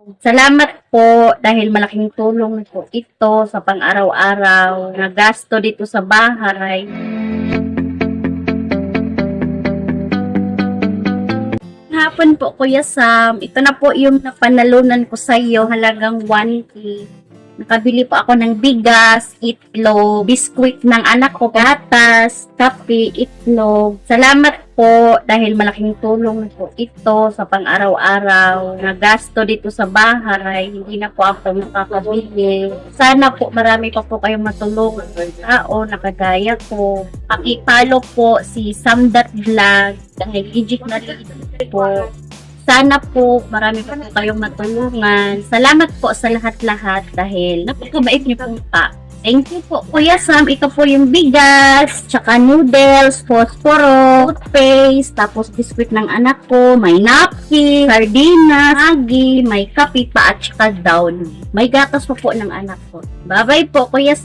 Salamat po dahil malaking tulong po ito sa pang-araw-araw na gasto dito sa bahay. Hapon po, Kuya Sam. Ito na po yung napanalunan ko sa iyo, halagang 1K. Nakabili po ako ng bigas, itlog, biskwit ng anak ko, gatas, kape, itlog. Salamat po dahil malaking tulong po ito sa pang-araw-araw na gasto dito sa bahay. Hindi na po ako makakabili. Sana po marami pa po kayong matulungan ng tao na kagaya ko. Pakipalo po si Samdat Vlog dahil legit na legit po. Sana po marami pa po kayong matulungan. Salamat po sa lahat-lahat dahil napakabait niyo po pa. Thank you po, Kuya Sam. Ito po yung bigas, tsaka noodles, phosphoro, toothpaste, tapos biskwit ng anak ko, may napkin, sardinas, agi, may kape pa at tsaka down. May gatas po ng anak ko. Bye-bye po, Kuya Sam.